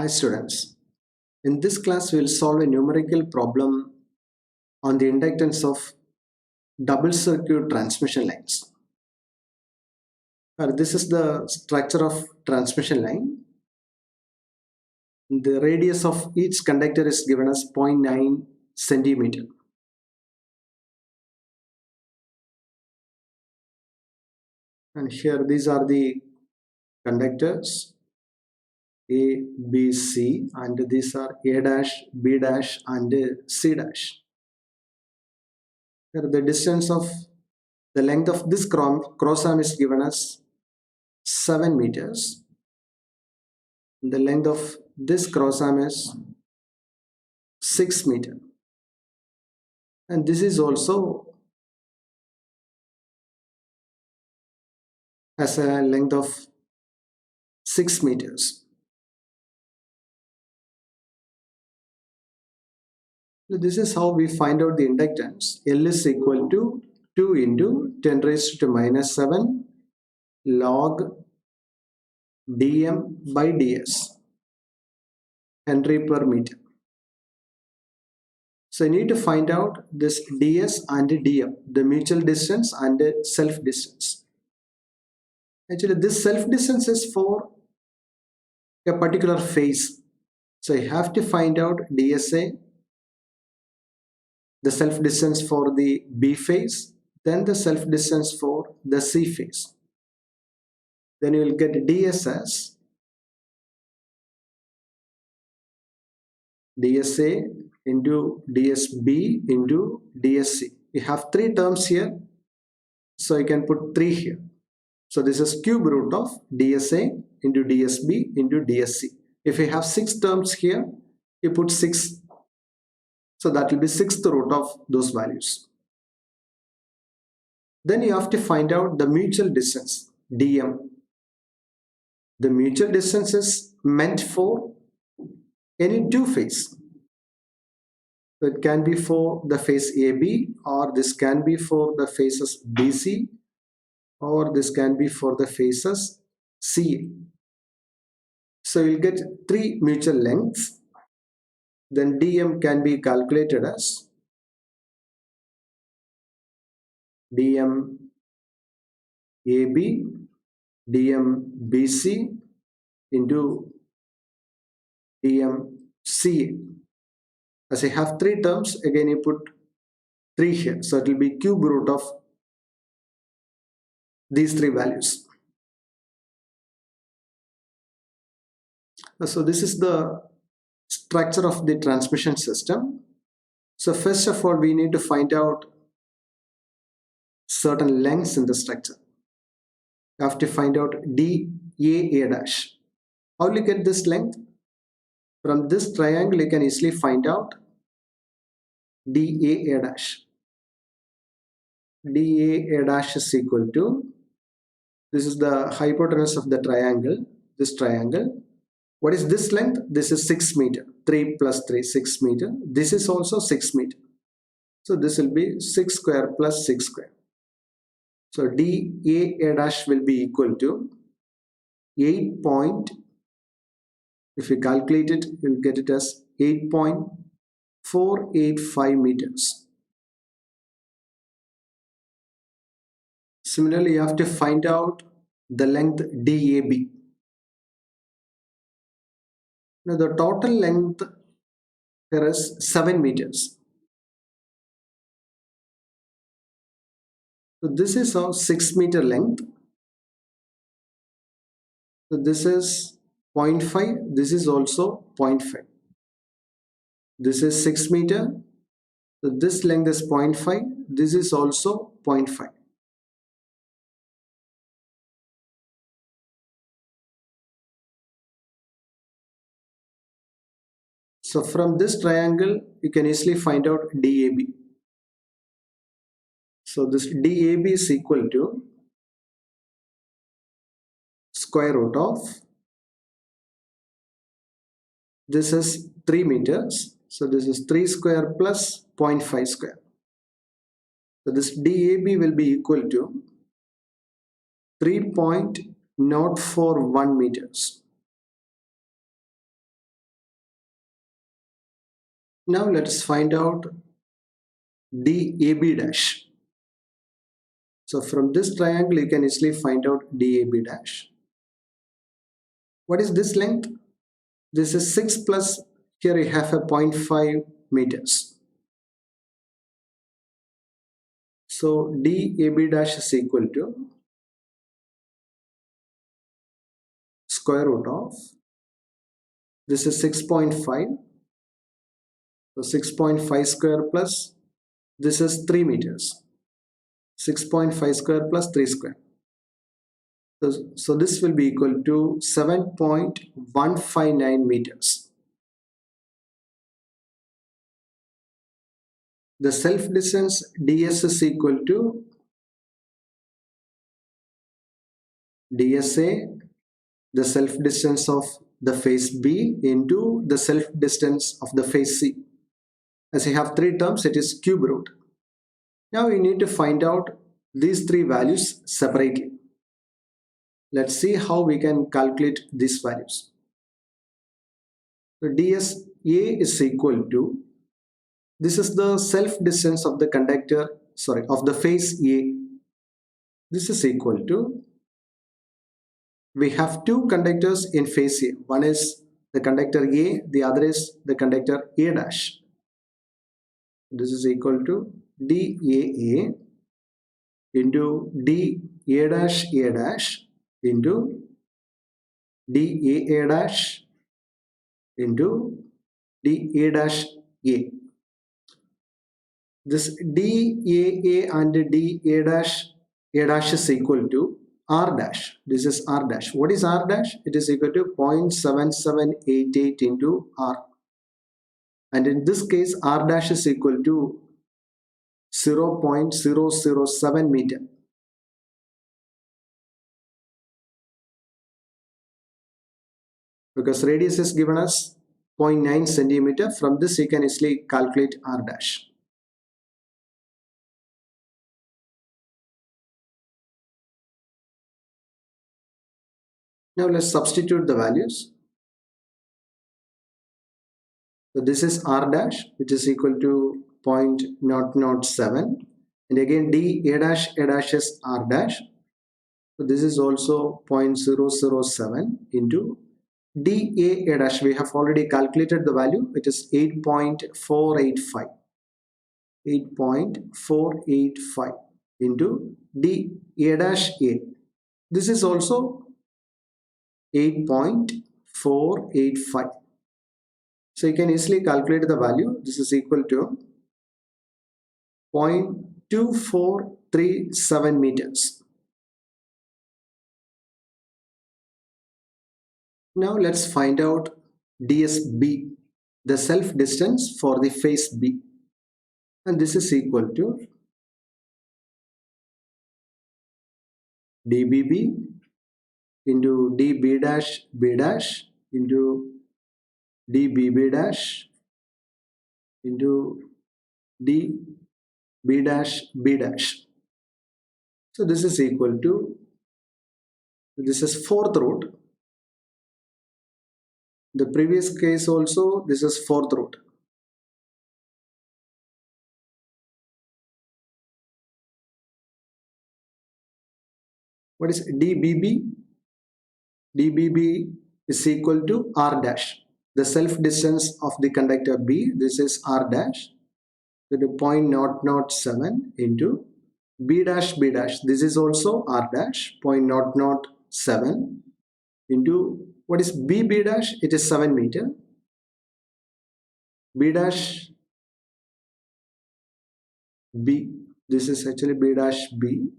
Hi students, in this class we will solve a numerical problem on the inductance of double circuit transmission lines. This is the structure of transmission line. The radius of each conductor is given as 0.9 centimeter. And here these are the conductors A, B, C, and these are A dash, B dash and C dash. Here the distance of the length of this cross arm is given as 7 meters. The length of this cross arm is 6 meter, and this is also has a length of 6 meters. So this is how we find out the inductance. L is equal to 2 into 10 raised to minus 7 log dm by ds, Henry per meter. So you need to find out this ds and dm, the mutual distance and self distance. Actually, this self distance is for a particular phase. So you have to find out dsa, the self distance for the B phase, then the self distance for the C phase. Then you will get ds as dsa into dsb into dsc. You have 3 terms here, so you can put 3 here. So this is cube root of dsa into dsb into dsc. If you have 6 terms here, you put 6. So that will be 6th root of those values. Then you have to find out the mutual distance, dm. The mutual distance is meant for any 2 phase. So it can be for the phase AB, or this can be for the phases BC, or this can be for the phases CA. So you'll get 3 mutual lengths. Then dm can be calculated as dm AB dm BC into dm CA. As I have 3 terms, again you put 3 here, so it will be cube root of these 3 values. So this is the structure of the transmission system. So first of all, we need to find out certain lengths in the structure. You have to find out DAA dash. How will you get this length? From this triangle, you can easily find out DAA dash. DAA dash is equal to, this is the hypotenuse of the triangle, this triangle. What is this length? This is 6 meter. 3 plus 3, 6 meter. This is also 6 meter. So this will be 6 square plus 6 square. So DAA dash will be equal to 8 point, if you calculate it, you'll get it as 8.485 meters. Similarly, you have to find out the length DAB. Now the total length here is 7 meters. So this is our 6 meter length. So this is 0.5. This is also 0.5. This is 6 meter. So this length is 0.5. This is also 0.5. So from this triangle, you can easily find out DAB. So this DAB is equal to square root of, this is 3 meters. So this is 3 square plus 0.5 square. So this DAB will be equal to 3.041 meters. Now let us find out DAB dash. So from this triangle you can easily find out DAB dash. What is this length? This is 6 plus, here you have a 0.5 meters. So DAB dash is equal to square root of, this is 6.5. So 6.5 square plus, this is 3 meters. 6.5 square plus 3 square. So this will be equal to 7.159 meters. The self distance ds is equal to dsa, the self distance of the face B, into the self distance of the face C. As you have three terms, it is cube root. Now you need to find out these three values separately. Let's see how we can calculate these values. So dsa is equal to, this is the self distance of the conductor, of the face A. This is equal to, we have two conductors in face A. One is the conductor A, the other is the conductor A dash. This is equal to DAA into DA dash A dash into DAA dash into DA dash A. This DAA and DA dash A dash is equal to R dash. This is R dash. What is R dash? It is equal to 0.7788 into R. And in this case, R dash is equal to 0.007 meter. Because radius is given as 0.9 centimeter. From this you can easily calculate R dash. Now let's substitute the values. So this is R dash, which is equal to 0.007, and again A dash is R dash. So this is also 0.007 into A dash. We have already calculated the value. It is 8.485. 8.485 into A dash A. This is also 8.485. So you can easily calculate the value. This is equal to 0.2437 meters. Now let's find out DSB, the self distance for the face B. And this is equal to DBB into DB dash B dash into DBB dash into DB dash B dash. So this is equal to, this is fourth root. The previous case also, this is fourth root. What is DBB? DBB is equal to R dash. The self distance of the conductor B, this is R dash, so the 0.007 into B dash B dash, this is also R dash, 0.007 into, what is B dash? It is 7 meter. B dash B, this is actually B dash B.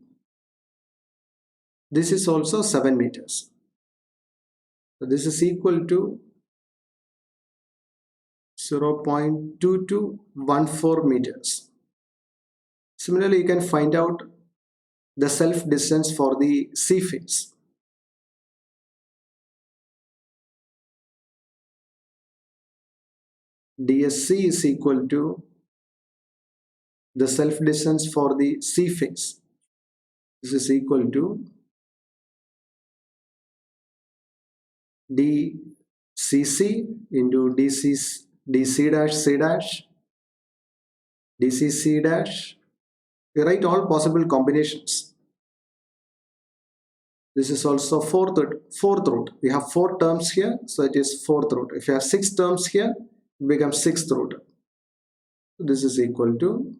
This is also 7 meters. So this is equal to 0.2214 meters. Similarly, you can find out the self distance for the C face. DSC is equal to the self distance for the C face. This is equal to DCC into DC dash C dash, DC C dash. We write all possible combinations. This is also fourth root. We have 4 terms here, so it is fourth root. If you have 6 terms here, it becomes sixth root. This is equal to,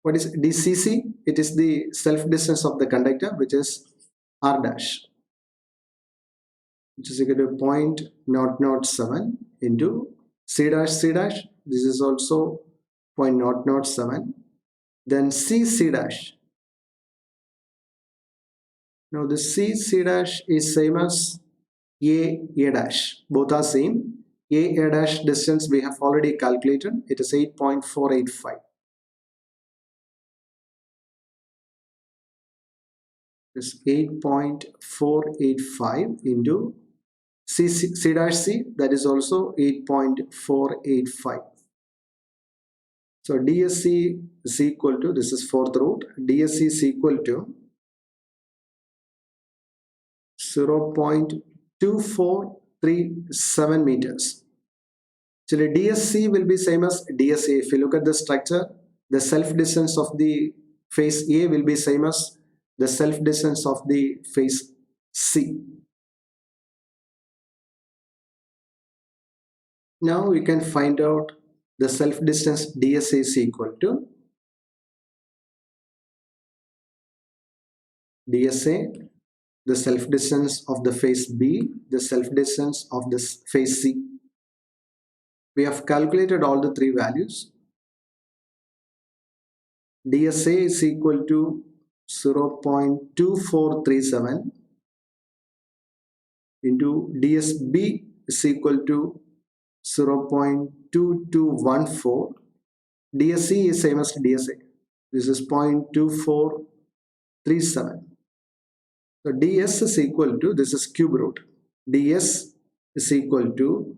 what is DCC? It is the self distance of the conductor, which is R dash, which is equal to 0.007 into C dash C dash. This is also 0.007. Then C dash. Now the C dash is same as A dash. Both are same. A dash distance we have already calculated. It is 8.485. This 8.485 into C dash C, that is also 8.485. So DSC is equal to, this is fourth root, DSC is equal to 0.2437 meters. Actually, DSC will be same as DSA. If you look at the structure, the self distance of the face A will be same as the self distance of the face C. Now we can find out the self distance DSA is equal to DSA, the self distance of the face B, the self distance of the face C. We have calculated all the 3 values. DSA is equal to 0.2437 into DSB is equal to 0.2214. DSC is same as DSA. This is 0.2437. So DS is equal to, this is cube root. DS is equal to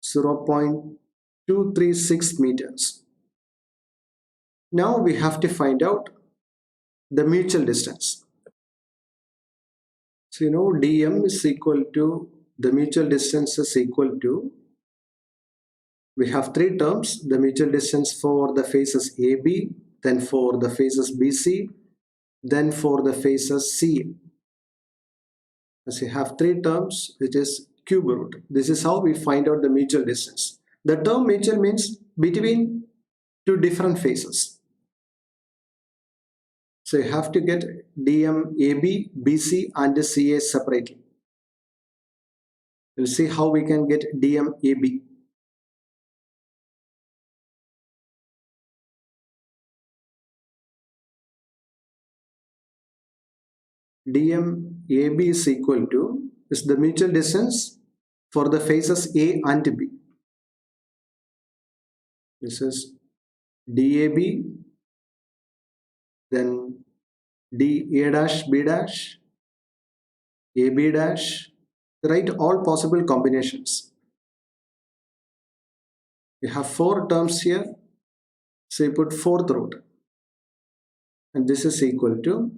0.236 meters. Now we have to find out the mutual distance. So you know dm is equal to, the mutual distance is equal to, we have 3 terms, the mutual distance for the faces AB, then for the faces BC, then for the faces CA. As we have 3 terms, it is cube root. This is how we find out the mutual distance. The term mutual means between 2 different faces. So you have to get DM AB, BC and CA separately. We'll see how we can get DM AB. DM AB is equal to, is the mutual distance for the faces A and B. This is DAB, then DA dash B dash, AB dash. Write all possible combinations. We have 4 terms here, so you put 4th root, and this is equal to,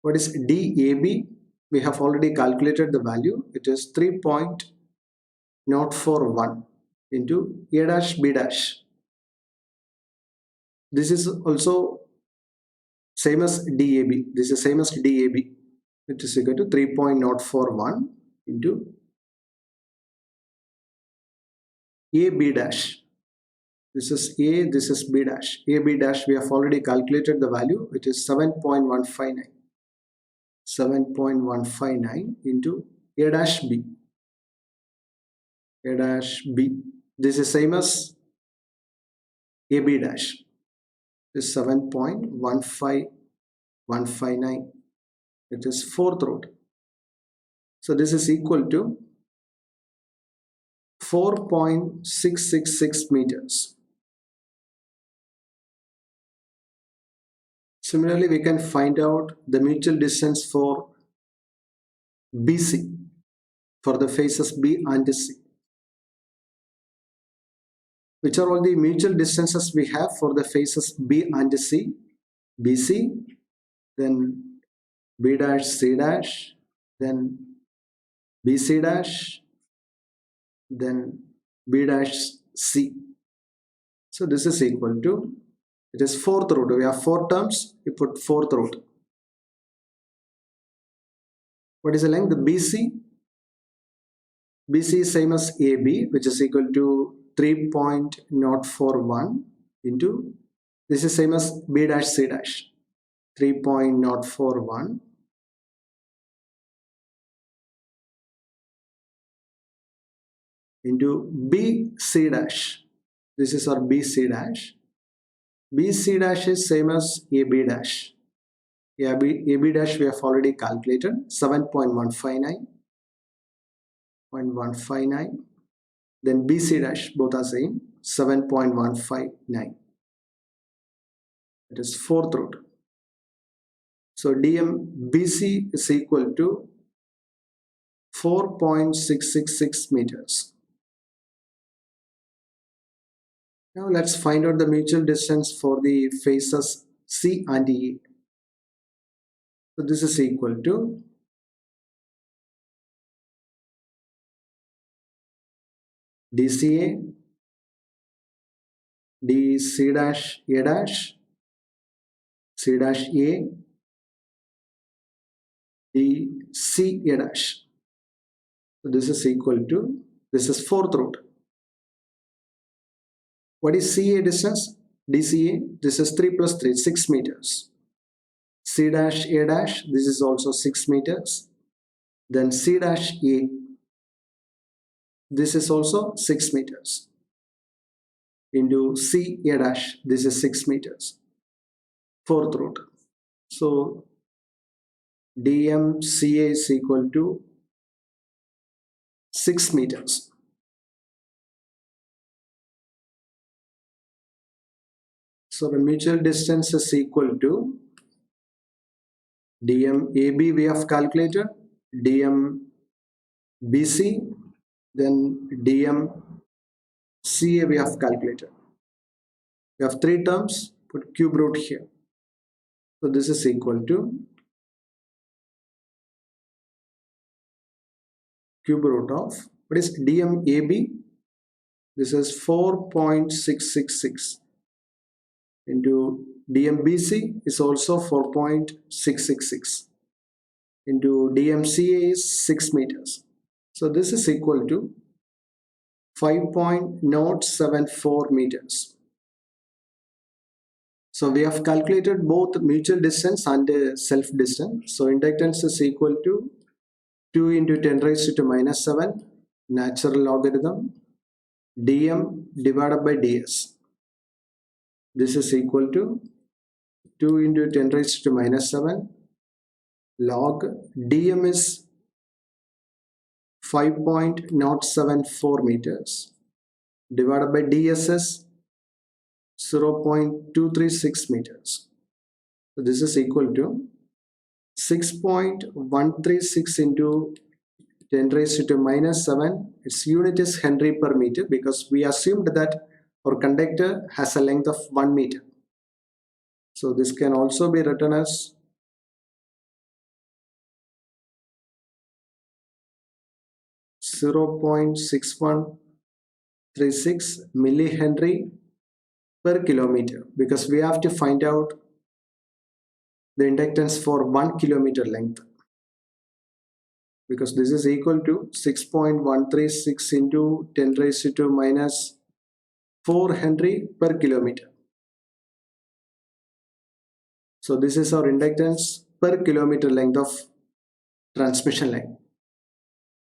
what is DAB? We have already calculated the value. It is 3.041 into A dash B dash. This is also same as DAB. This is same as DAB. It is equal to 3.041 into AB dash. This is A, this is B dash. AB dash, we have already calculated the value. It is 7.159. 7.159 into A dash B. A dash B. This is same as AB dash. This is 7.15159. It is 4th root. So this is equal to 4.666 meters. Similarly, we can find out the mutual distance for BC, for the faces B and C. Which are all the mutual distances we have for the faces B and C? BC, then B dash C dash, then BC dash, then B dash C. So this is equal to, it is fourth root. We have four terms, we put fourth root. What is the length? The BC? BC is same as AB, which is equal to 3.041 into, this is same as B dash C dash, 3.041 into BC dash. This is our BC dash. BC dash is same as AB dash. AB dash we have already calculated, 7.159. Then BC dash, both are same, 7.159. It is fourth root. So DMBC is equal to 4.666 meters. Now let's find out the mutual distance for the faces C and E. So this is equal to DCA, DC dash A dash, C dash A, DC A dash. So this is equal to, this is fourth root. What is CA distance? DCA, this is 3 plus 3, 6 meters. C dash A dash, this is also 6 meters. Then C dash A, this is also 6 meters. Into C A dash, this is 6 meters. Fourth root. So DMCA is equal to 6 meters. So the mutual distance is equal to DMAB we have calculated, DMBC, then DMCA we have calculated. We have three terms, put cube root here. So this is equal to cube root of, what is DMAB? This is 4.666 into DMBC is also 4.666 into DMCA is 6 meters. So this is equal to 5.074 meters. So we have calculated both mutual distance and self distance. So inductance is equal to 2 into 10 raised to minus 7 natural logarithm dm divided by ds. This is equal to 2 into 10 raised to minus 7 log dm is 5.074 meters divided by ds is 0.236 meters. So this is equal to 6.136 into 10 raised to minus 7. Its unit is Henry per meter because we assumed that our conductor has a length of 1 meter. So this can also be written as 0.6136 millihenry per kilometer, because we have to find out the inductance for 1 kilometer length, because this is equal to 6.136 into 10 raised to minus 4 Henry per kilometer. So this is our inductance per kilometer length of transmission line.